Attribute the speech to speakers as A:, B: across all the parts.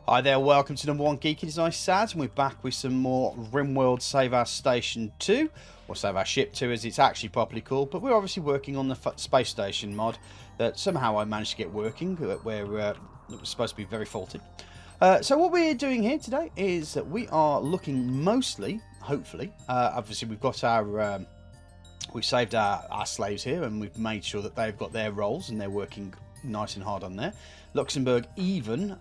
A: Hi there, welcome to number one Geek. It is I, Sad, and we're back with some more Rimworld Save Our Station 2, or Save Our Ship 2 as it's actually properly called, but we're obviously working on the space station mod that somehow I managed to get working, where it was supposed to be very faulty. So what we're doing here today is that we are looking mostly, hopefully, obviously we've got our, we've saved our slaves here and we've made sure that they've got their roles and they're working nice and hard on there. Luxembourg even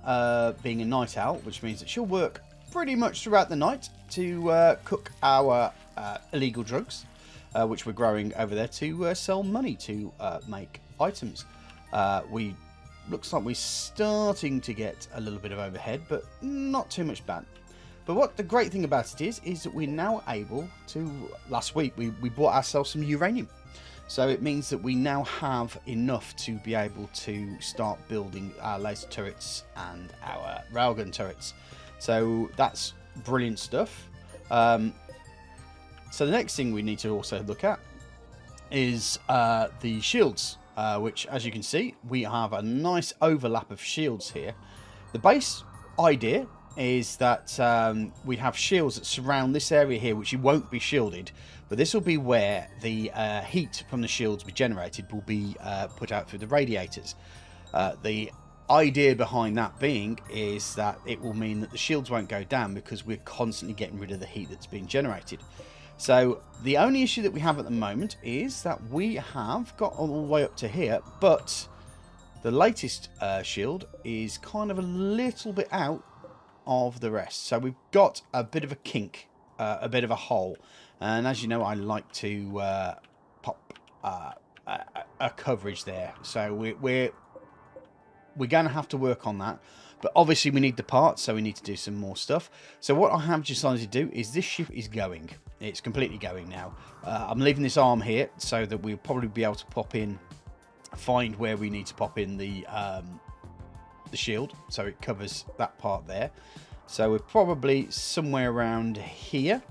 A: being a night owl, which means that she'll work pretty much throughout the night to cook our illegal drugs, which we're growing over there to sell money to make items. We looks like we're starting to get a little bit of overhead, but not too much bad. But what the great thing about it is that we're now able to, last week we bought ourselves some uranium. So it means that we now have enough to be able to start building our laser turrets and our railgun turrets. So that's brilliant stuff. So the next thing we need to also look at is the shields, which, as you can see, we have a nice overlap of shields here. The base idea is that we have shields that surround this area here, which won't be shielded, but this will be where the heat from the shields we generated will be put out through the radiators. The idea behind that being is that it will mean that the shields won't go down because we're constantly getting rid of the heat that's being generated. So the only issue that we have at the moment is that we have got all the way up to here, but the latest shield is kind of a little bit out of the rest. So we've got a bit of a kink, a bit of a hole, and as you know, I like to pop a coverage there. So we're going to have to work on that, but obviously we need the parts, so we need to do some more stuff. So what I have decided to do is this ship is going. It's completely going now. I'm leaving this arm here so that we'll probably be able to pop in, find where we need to pop in the shield, so it covers that part there. So we're probably somewhere around here,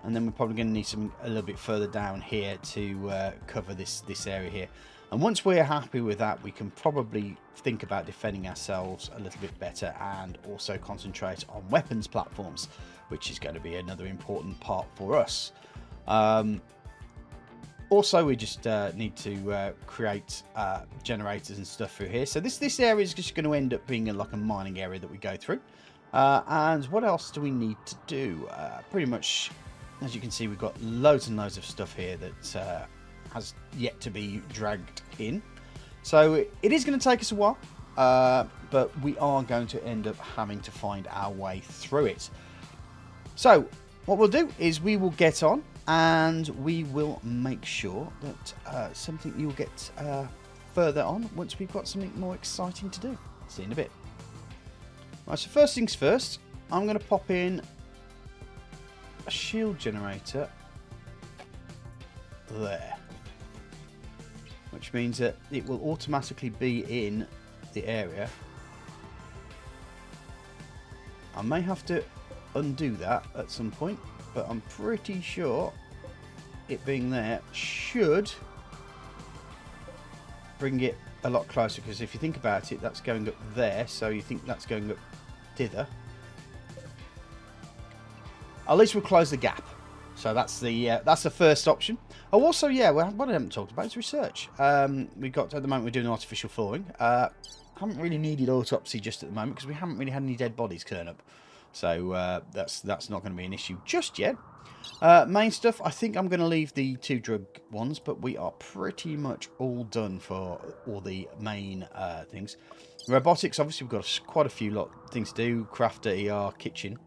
A: and then we're probably going to need some a little bit further down here to cover this area here. And once we're happy with that, we can probably think about defending ourselves a little bit better and also concentrate on weapons platforms, which is going to be another important part for us. Also, we just need to create generators and stuff through here. So this area is just going to end up being like a mining area that we go through. And what else do we need to do? Pretty much, as you can see, we've got loads and loads of stuff here that has yet to be dragged in. So it is going to take us a while, but we are going to end up having to find our way through it. So what we'll do is we will get on, and we will make sure that something you'll get further on once we've got something more exciting to do. See you in a bit. Right, so first things first, I'm going to pop in a shield generator there, which means that it will automatically be in the area. I may have to undo that at some point, but I'm pretty sure it being there should bring it a lot closer, because if you think about it, that's going up there, so you think that's going up thither. At least we'll close the gap. So that's the first option. Oh, also, yeah, what I haven't talked about is research. We've got, at the moment, we're doing artificial thawing. Haven't really needed autopsy just at the moment because we haven't really had any dead bodies turn up. So that's not going to be an issue just yet. Main stuff, I think I'm going to leave the 2 drug ones, but we are pretty much all done for all the main things. Robotics, obviously, we've got quite a few things to do. Crafter, ER, kitchen.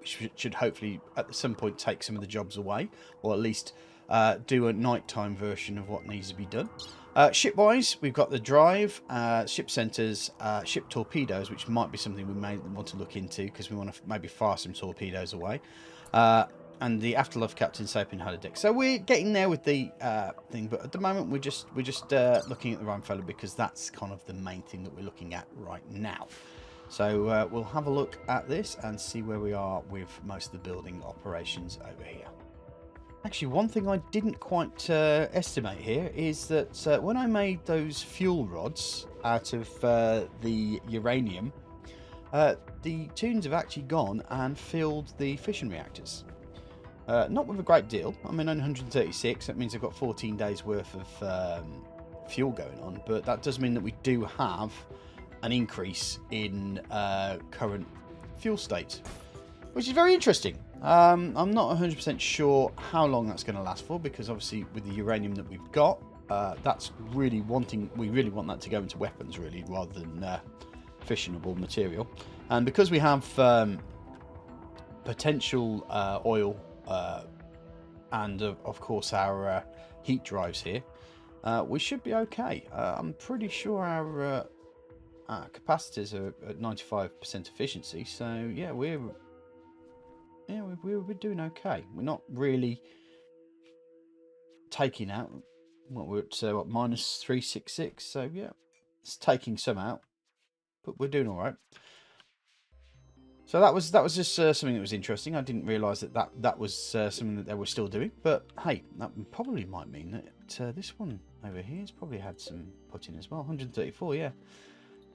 A: Should hopefully at some point take some of the jobs away, or at least do a nighttime version of what needs to be done. Ship-wise, we've got the drive, ship centres, ship torpedoes, which might be something we may want to look into because we want to maybe fire some torpedoes away. And the afterlife captain safe in holodeck. So we're getting there with the thing, but at the moment we're just looking at the Rheinfeller because that's kind of the main thing that we're looking at right now. So we'll have a look at this and see where we are with most of the building operations over here. Actually, one thing I didn't quite estimate here is that when I made those fuel rods out of the uranium, the Toons have actually gone and filled the fission reactors. Not with a great deal. I mean, only 136. That means they've got 14 days worth of fuel going on. But that does mean that we do have an increase in current fuel state, which is very interesting. I'm not 100% sure how long that's going to last for, because obviously with the uranium that we've got, that's really we really want that to go into weapons, really, rather than fissionable material. And because we have potential oil and of course our heat drives here, we should be okay. I'm pretty sure our capacitors are at 95% efficiency, so yeah, we're doing okay. We're not really taking out what we're at, what, minus 366, so yeah, it's taking some out, but we're doing all right. So that was just something that was interesting. I didn't realise that was something that they were still doing. But hey, that probably might mean that this one over here has probably had some put in as well. 134, yeah.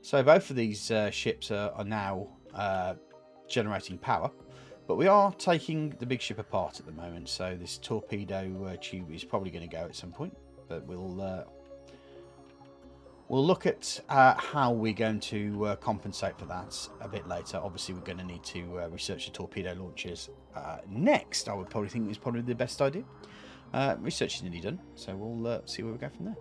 A: So both of these ships are now generating power. But we are taking the big ship apart at the moment. So this torpedo tube is probably going to go at some point. But we'll look at how we're going to compensate for that a bit later. Obviously, we're going to need to research the torpedo launchers next. I would probably think is probably the best idea. Research is nearly done, so we'll see where we go from there.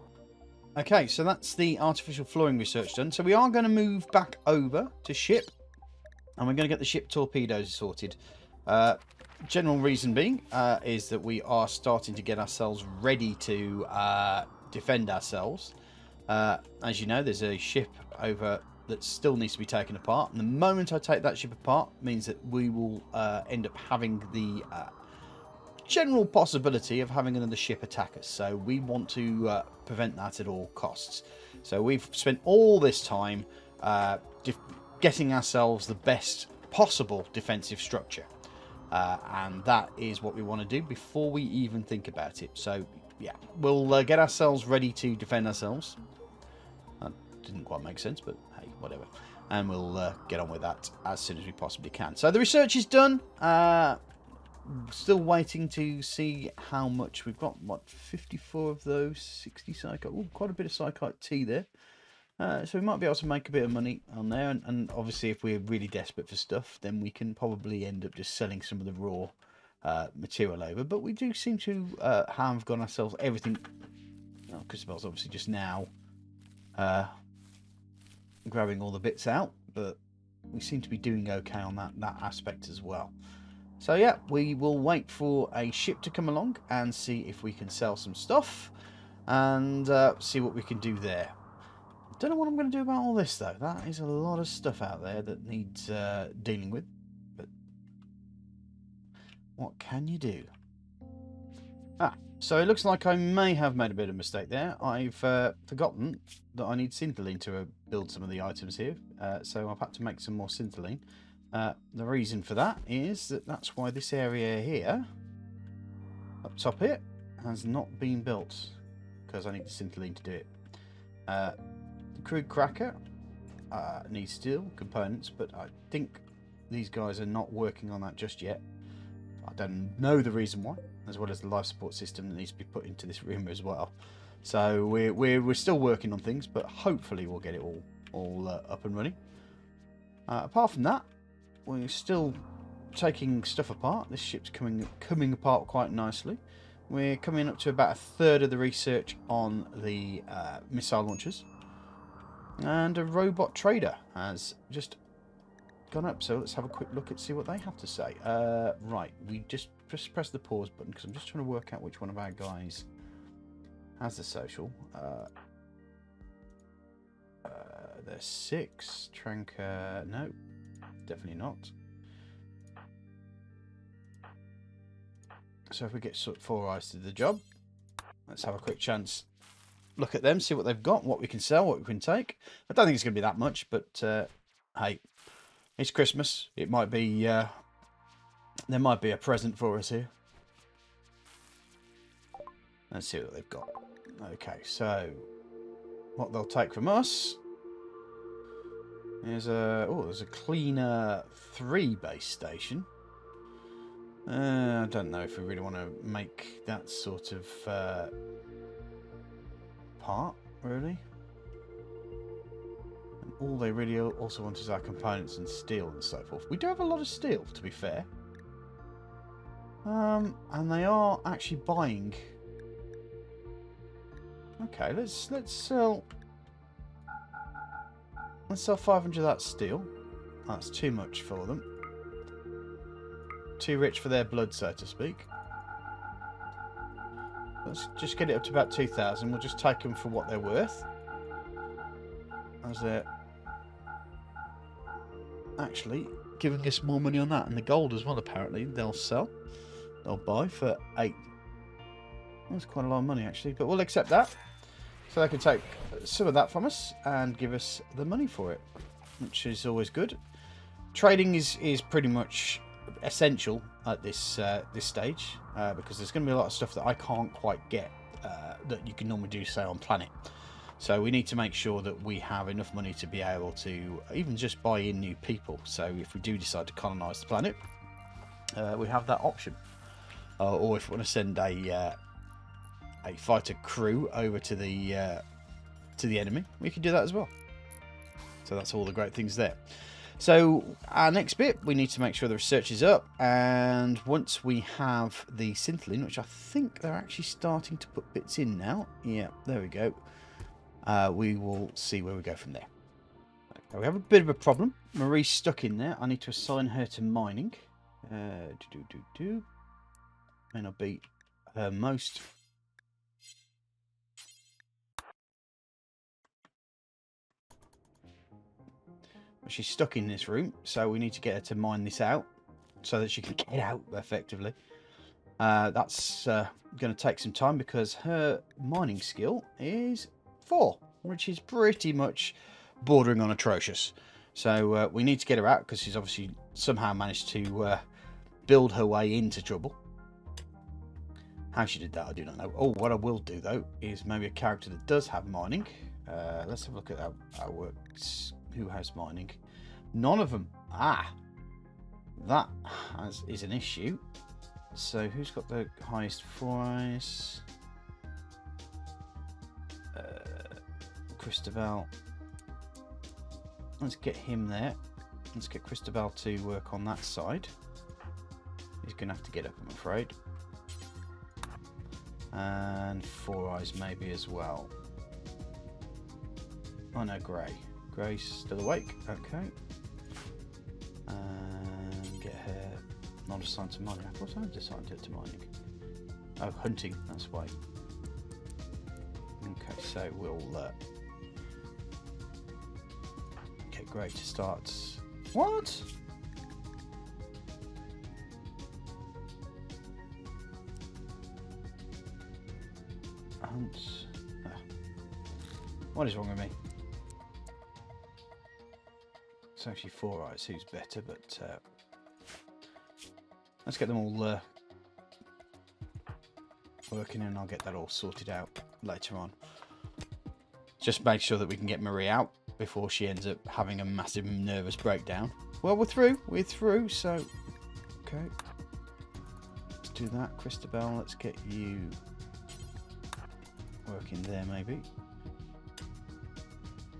A: Okay, so that's the artificial flooring research done. So we are going to move back over to ship, and we're going to get the ship torpedoes sorted. General reason being is that we are starting to get ourselves ready to defend ourselves. As you know, there's a ship over that still needs to be taken apart. And the moment I take that ship apart means that we will end up having the general possibility of having another ship attack us. So we want to prevent that at all costs. So we've spent all this time getting ourselves the best possible defensive structure. And that is what we want to do before we even think about it. So yeah, we'll get ourselves ready to defend ourselves. That didn't quite make sense, but hey, whatever. And we'll get on with that as soon as we possibly can. So the research is done. Still waiting to see how much we've got. What, 54 of those, 60 psychite. Oh, quite a bit of psychite tea there. So we might be able to make a bit of money on there. And obviously, if we're really desperate for stuff, then we can probably end up just selling some of the raw material over. But we do seem to have got ourselves everything. Oh, Christabel's obviously just now grabbing all the bits out, but we seem to be doing okay on that aspect as well. So yeah, we will wait for a ship to come along and see if we can sell some stuff and see what we can do there. Don't know what I'm going to do about all this though. That is a lot of stuff out there that needs dealing with. But what can you do? So it looks like I may have made a bit of a mistake there. I've forgotten that I need syntholine to build some of the items here. So I've had to make some more syntholine. The reason for that is that's why this area here, up top here, has not been built. Because I need the syntholine to do it. The crude cracker needs steel components, but I think these guys are not working on that just yet. I don't know the reason why, as well as the life support system that needs to be put into this room as well. So we're still working on things, but hopefully we'll get it all up and running. Apart from that, we're still taking stuff apart. This ship's coming apart quite nicely. We're coming up to about a third of the research on the missile launchers. And a robot trader has just gone up, so let's have a quick look and see what they have to say. Right, we just press the pause button because I'm just trying to work out which one of our guys has the social. There's 6. Tranker, no, definitely not. So if we get 4 eyes to the job, let's have a quick chance. Look at them, see what they've got, what we can sell, what we can take. I don't think it's going to be that much, but hey, it's Christmas. It might be, there might be a present for us here. Let's see what they've got. Okay, so what they'll take from us There's a cleaner 3 base station. I don't know if we really want to make that sort of part, really. And all they really also want is our components and steel and so forth. We do have a lot of steel, to be fair. And they are actually buying. Okay, let's sell. Let's sell 500 of that steel. That's too much for them. Too rich for their blood, so to speak. Let's just get it up to about 2,000. We'll just take them for what they're worth. As they're actually giving us more money on that. And the gold as well, apparently. They'll sell. They'll buy for 8. That's quite a lot of money, actually. But we'll accept that. So they can take some of that from us and give us the money for it. Which is always good. Trading is pretty much essential at this this stage, because there's going to be a lot of stuff that I can't quite get that you can normally do, say, on planet. So we need to make sure that we have enough money to be able to even just buy in new people. So if we do decide to colonize the planet, we have that option. Or if we want to send a fighter crew over to the enemy, we can do that as well. So that's all the great things there. So our next bit, we need to make sure the research is up, and once we have the Synthling, which I think they're actually starting to put bits in now. Yeah, there we go. We will see where we go from there. Okay, we have a bit of a problem. Marie's stuck in there. I need to assign her to mining. May not be her most. She's stuck in this room, so we need to get her to mine this out so that she can get out effectively. That's going to take some time because her mining skill is 4, which is pretty much bordering on atrocious. So we need to get her out because she's obviously somehow managed to build her way into trouble. How she did that, I do not know. Oh, what I will do, though, is maybe a character that does have mining. Let's have a look at how it works. Who has mining? None of them. Ah, that is an issue. So who's got the highest 4 eyes? Christabel. Let's get him there. Let's get Christabel to work on that side. He's going to have to get up, I'm afraid. And 4 eyes maybe as well. Oh no, Grey. Grey's still awake. Okay. And get her not assigned to mining. I thought I had assigned her to mining. Oh, hunting. That's why. Okay, so we'll get Grey to start. What? Hunt. What is wrong with me? It's actually 4 eyes, who's better, but let's get them all working, and I'll get that all sorted out later on. Just make sure that we can get Marie out before she ends up having a massive nervous breakdown. Well, we're through, so okay. Let's do that. Christabel, let's get you working there maybe.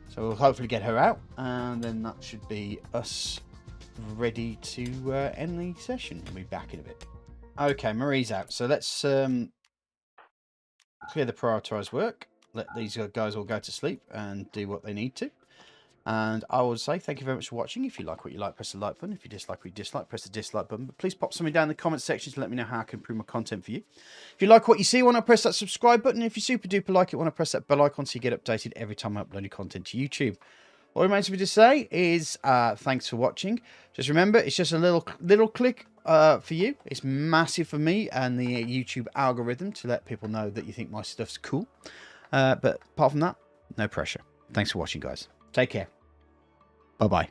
A: So we'll hopefully get her out, and then that should be us ready to end the session. We'll be back in a bit. Okay, Marie's out. So let's clear the prioritised work. Let these guys all go to sleep and do what they need to. And I would say thank you very much for watching. If you like what you like, press the like button. If you dislike what you dislike, press the dislike button. But please pop something down in the comment section to let me know how I can improve my content for you. If you like what you see, want to press that subscribe button. If you super duper like it, want to press that bell icon so you get updated every time I upload new content to YouTube. All remains for me to say is thanks for watching. Just remember, it's just a little click for you. It's massive for me and the YouTube algorithm to let people know that you think my stuff's cool. But apart from that, no pressure. Thanks for watching, guys. Take care. Bye-bye.